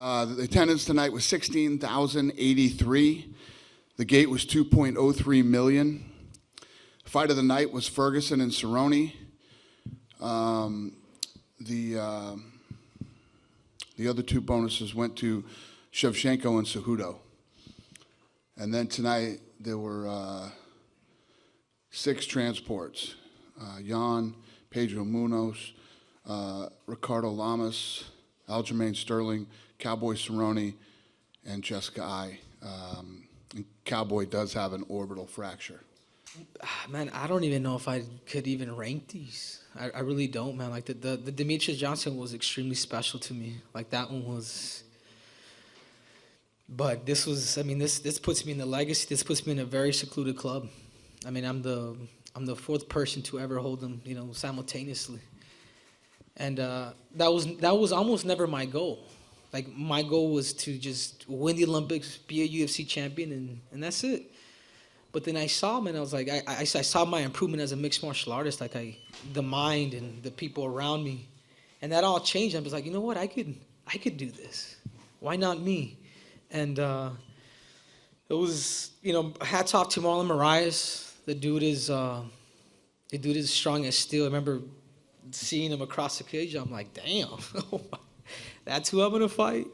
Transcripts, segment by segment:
The attendance tonight was 16,083. The gate was 2.03 million. Fight of the night was Ferguson and Cerrone. The other two bonuses went to Shevchenko and Cejudo. And then tonight there were 6 transports. Jan, Pedro Munoz, Ricardo Lamas, Aljamain Sterling, Cowboy Cerrone, and Jessica I. And Cowboy does have an orbital fracture. Man, I don't even know if I could even rank these. I really don't, man. Like the Demetrius Johnson was extremely special to me. Like that one was. But this was, I mean, this puts me in the legacy. This puts me in a very secluded club. I mean, I'm the 4th person to ever hold them, simultaneously. And that was almost never my goal. Like my goal was to just win the Olympics, be a UFC champion, and that's it. But then I saw him, and I was like, I saw my improvement as a mixed martial artist, like the mind and the people around me, and that all changed. I was like, you know what, I could do this. Why not me? And it was, hats off to Marlon Moraes. The dude is strong as steel. I remember seeing him across the cage. I'm like, damn, that's who I'm gonna fight.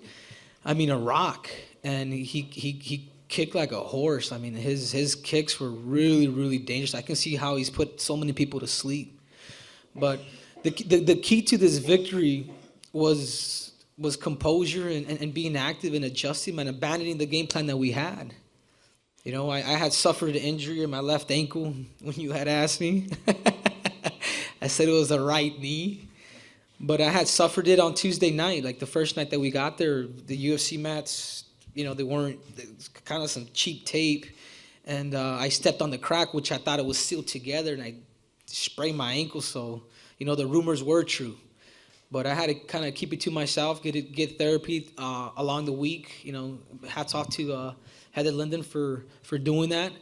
I mean, a rock, and he kicked like a horse. I mean, his kicks were really, really dangerous. I can see how he's put so many people to sleep. But the key to this victory was composure and being active and adjusting and abandoning the game plan that we had. I had suffered an injury in my left ankle when you had asked me. I said it was the right knee. But I had suffered it on Tuesday night, like the first night that we got there. The UFC mats, they weren't, kind of some cheap tape. And I stepped on the crack, which I thought it was sealed together, and I sprained my ankle. So, the rumors were true. But I had to kind of keep it to myself, get therapy along the week. Hats off to Heather Linden for doing that.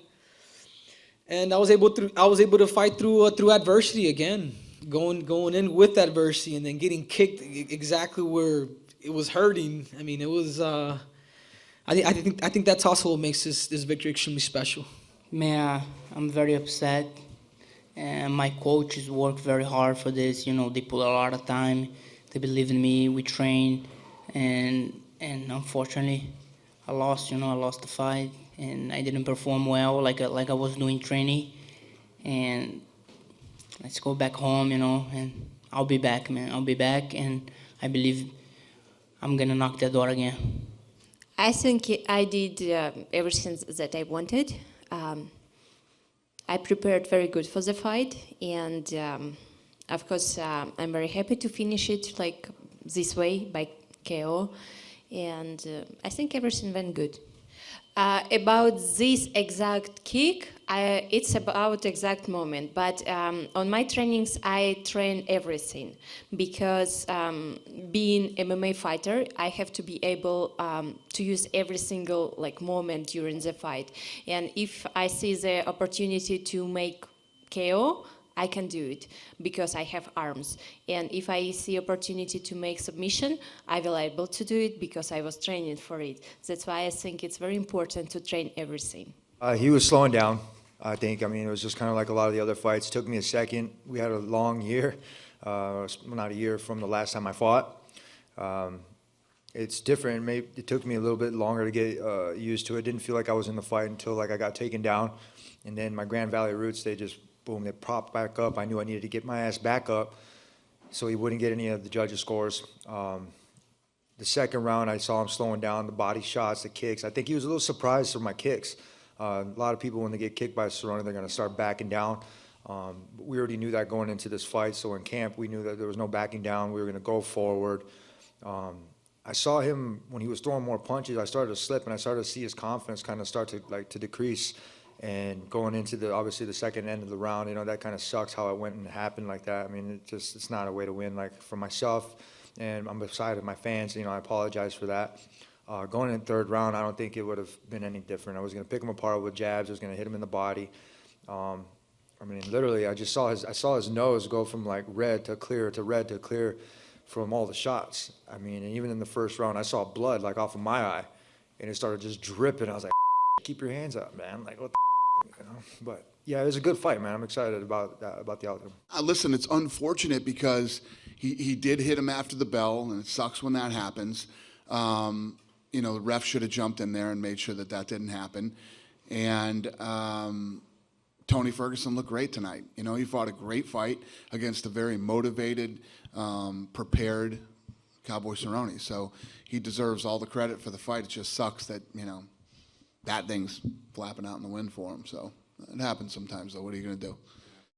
And I was able to fight through adversity again, going in with adversity and then getting kicked exactly where it was hurting. I mean, it was. I think that's also what makes this victory extremely special. Man, I'm very upset. And my coaches worked very hard for this. They put a lot of time. They believe in me. We train, and unfortunately, I lost. I lost the fight, and I didn't perform well like I was doing training. And let's go back home, and I'll be back, man. I'll be back, and I believe I'm gonna knock that door again. I think I did everything that I wanted. I prepared very good for the fight, and of course, I'm very happy to finish it like this way by KO, and I think everything went good. About this exact kick, it's about exact moment, but on my trainings I train everything because being MMA fighter, I have to be able to use every single moment during the fight, and if I see the opportunity to make KO, I can do it because I have arms. And if I see opportunity to make submission, I will be able to do it because I was training for it. That's why I think it's very important to train everything. He was slowing down, I think. I mean, it was just kind of like a lot of the other fights. It took me a second. We had a long year, not a year from the last time I fought. It's different. Maybe it took me a little bit longer to get used to it. Didn't feel like I was in the fight until I got taken down. And then my Grand Valley roots, they just boom, they propped back up. I knew I needed to get my ass back up so he wouldn't get any of the judges' scores. The second round, I saw him slowing down, the body shots, the kicks. I think he was a little surprised for my kicks. A lot of people, when they get kicked by Cerrone, they're going to start backing down. We already knew that going into this fight, so in camp, we knew that there was no backing down. We were going to go forward. I saw him, when he was throwing more punches, I started to slip, and I started to see his confidence kind of start to decrease. And going into obviously the second end of the round, that kind of sucks how it went and happened like that. I mean, it's not a way to win. Like for myself, and I'm beside of my fans, I apologize for that. Going in the third round, I don't think it would have been any different. I was going to pick him apart with jabs. I was going to hit him in the body. I mean, literally, I saw his nose go from like red to clear to red to clear from all the shots. I mean, and even in the first round, I saw blood like off of my eye, and it started just dripping. I was like, keep your hands up, man. Like, what the, you know? But yeah, it was a good fight, man. I'm excited about the outcome. Listen, it's unfortunate because he did hit him after the bell, and it sucks when that happens. You know, the ref should have jumped in there and made sure that that didn't happen. And Tony Ferguson looked great tonight. You know, he fought a great fight against a very motivated, prepared Cowboy Cerrone. So he deserves all the credit for the fight. It just sucks that, you know, that thing's flapping out in the wind for him. So it happens sometimes, though. What are you going to do?